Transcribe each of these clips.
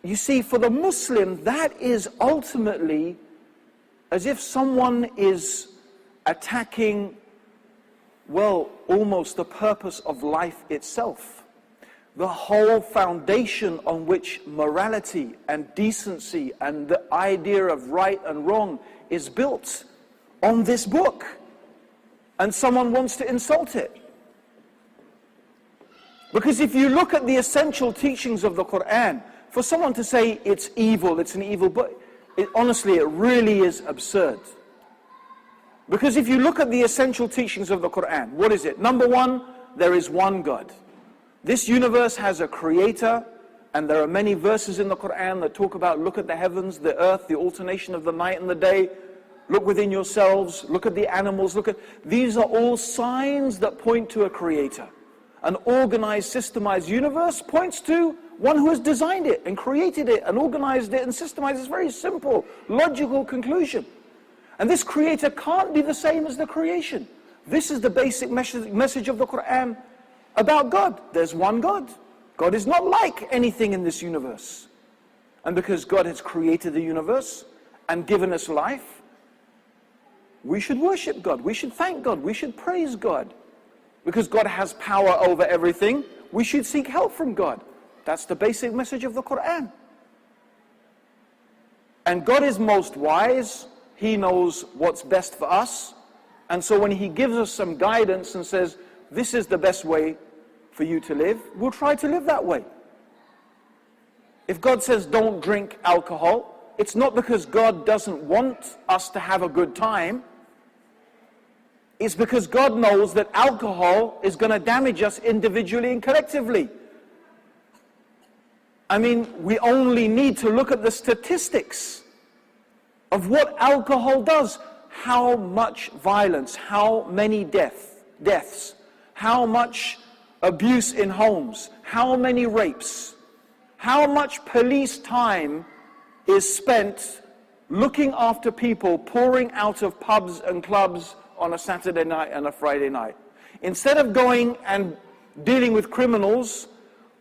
you see, for the Muslim, that is ultimately as if someone is attacking, well, almost the purpose of life itself. The whole foundation on which morality and decency and the idea of right and wrong is built on this book. And someone wants to insult it. Because if you look at the essential teachings of the Quran, for someone to say it's evil, it's an evil book, honestly, it really is absurd. Because if you look at the essential teachings of the Quran, what is it? Number one, there is one God. This universe has a creator, and there are many verses in the Quran that talk about look at the heavens, the earth, the alternation of the night and the day. Look within yourselves, look at the animals, these are all signs that point to a creator. An organized, systemized universe points to one who has designed it and created it and organized it and systemized it. It's very simple, logical conclusion. And this creator can't be the same as the creation. This is the basic message of the Quran about God. There's one God. God is not like anything in this universe. And because God has created the universe and given us life, we should worship God. We should thank God. We should praise God. Because God has power over everything, we should seek help from God. That's the basic message of the Quran. And God is most wise. He knows what's best for us. And so when He gives us some guidance and says, this is the best way for you to live, we'll try to live that way. If God says don't drink alcohol, it's not because God doesn't want us to have a good time. It's because God knows that alcohol is going to damage us individually and collectively. I mean, we only need to look at the statistics of what alcohol does. How much violence, how many deaths, how much abuse in homes, how many rapes, how much police time is spent looking after people pouring out of pubs and clubs on a Saturday night and a Friday night. Instead of going and dealing with criminals,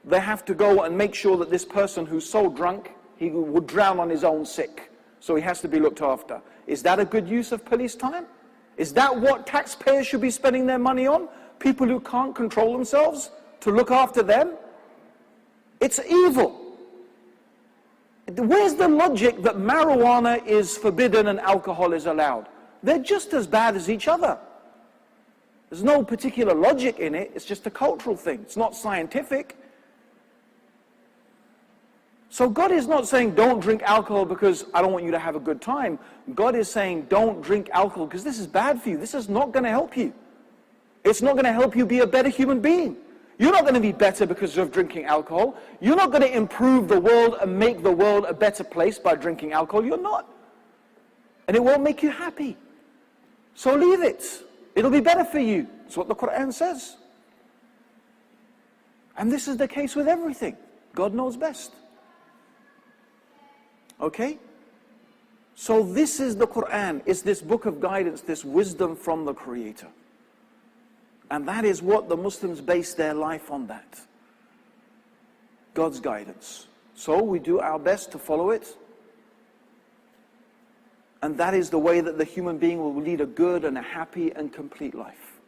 they have to go and make sure that this person who's so drunk, he would drown on his own sick. So he has to be looked after. Is that a good use of police time? Is that what taxpayers should be spending their money on? People who can't control themselves, to look after them? It's evil. Where's the logic that marijuana is forbidden and alcohol is allowed? They're just as bad as each other. There's no particular logic in it. It's just a cultural thing. It's not scientific. So God is not saying don't drink alcohol because I don't want you to have a good time. God is saying don't drink alcohol because this is bad for you. This is not going to help you. It's not going to help you be a better human being. You're not going to be better because of drinking alcohol. You're not going to improve the world and make the world a better place by drinking alcohol. You're not. And it won't make you happy. So leave it. It'll be better for you. That's what the Quran says. And this is the case with everything. God knows best. Okay? So this is the Quran. It's this book of guidance, this wisdom from the Creator. And that is what the Muslims base their life on, that. God's guidance. So we do our best to follow it. And that is the way that the human being will lead a good and a happy and complete life.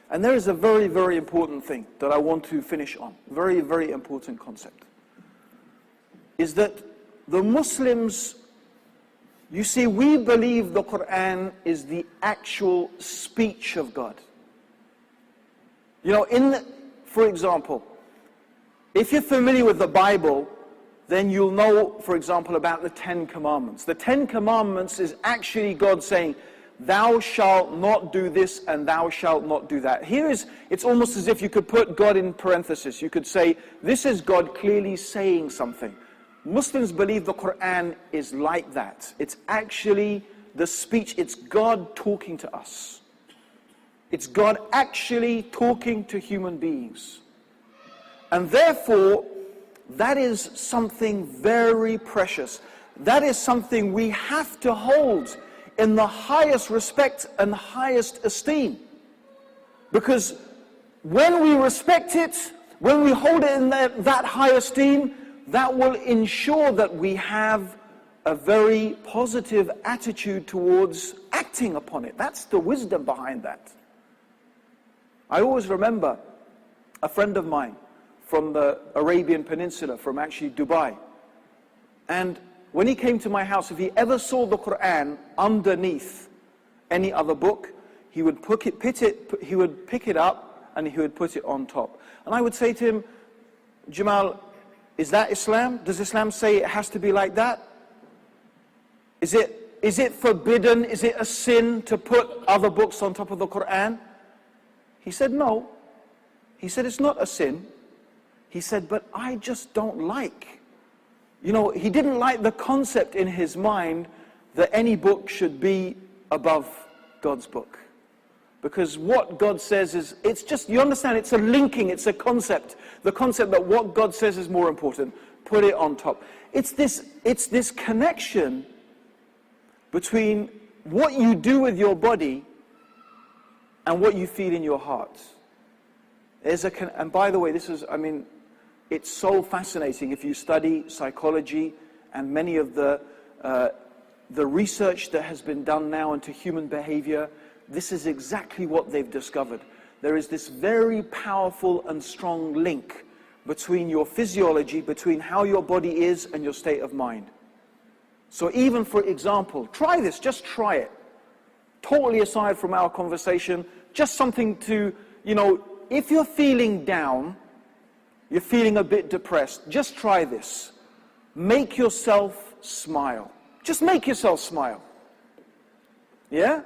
And there is a very, very important thing that I want to finish on. Very, very important concept. Is that the Muslims, you see, we believe the Quran is the actual speech of God. You know, for example, if you're familiar with the Bible, then you'll know, for example, about the 10 Commandments. The 10 Commandments is actually God saying, thou shalt not do this and thou shalt not do that. It's almost as if you could put God in parenthesis. You could say, this is God clearly saying something. Muslims believe the Quran is like that. It's actually the speech, it's God talking to us. It's God actually talking to human beings. And therefore, that is something very precious. That is something we have to hold in the highest respect and highest esteem. Because when we respect it, when we hold it in that high esteem, that will ensure that we have a very positive attitude towards acting upon it. That's the wisdom behind that. I always remember a friend of mine from the Arabian Peninsula, from actually Dubai. And when he came to my house, if he ever saw the Quran underneath any other book, he would pick it up and he would put it on top. And I would say to him, Jamal, is that Islam? Does Islam say it has to be like that? Is it forbidden? Is it a sin to put other books on top of the Quran? He said, no. He said, it's not a sin. He said, but I just don't like. You know, he didn't like the concept in his mind that any book should be above God's book. Because what God says is, it's just, you understand, it's a linking, it's a concept. The concept that what God says is more important. Put it on top. It's this connection between what you do with your body and what you feel in your heart. And by the way, it's so fascinating if you study psychology and many of the research that has been done now into human behavior. This is exactly what they've discovered. There is this very powerful and strong link between your physiology, between how your body is and your state of mind. So even, for example, try this, just try it. Totally aside from our conversation, just something to, if you're feeling down, you're feeling a bit depressed, just try this. Make yourself smile. Just make yourself smile. Yeah?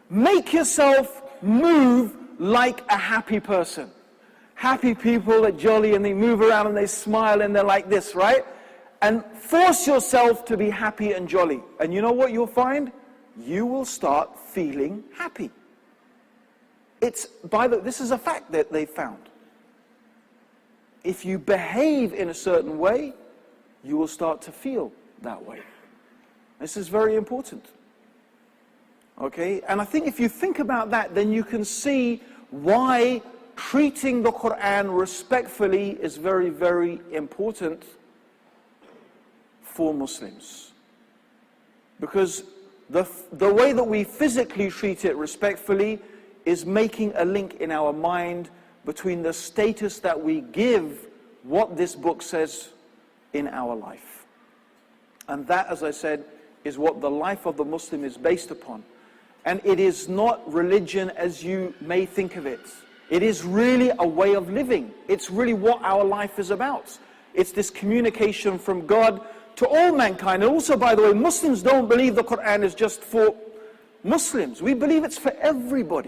Make yourself move like a happy person. Happy people are jolly and they move around and they smile and they're like this, right? And force yourself to be happy and jolly. And you know what you'll find? You will start feeling happy. This is a fact that they found. If you behave in a certain way, you will start to feel that way. This is very important. Okay? And I think if you think about that, then you can see why treating the Quran respectfully is very, very important for Muslims. Because the way that we physically treat it respectfully is making a link in our mind between the status that we give what this book says in our life. And that, as I said, is what the life of the Muslim is based upon. And it is not religion as you may think of it. It is really a way of living. It's really what our life is about. It's this communication from God to all mankind. And also, by the way, Muslims don't believe the Quran is just for Muslims. We believe it's for everybody.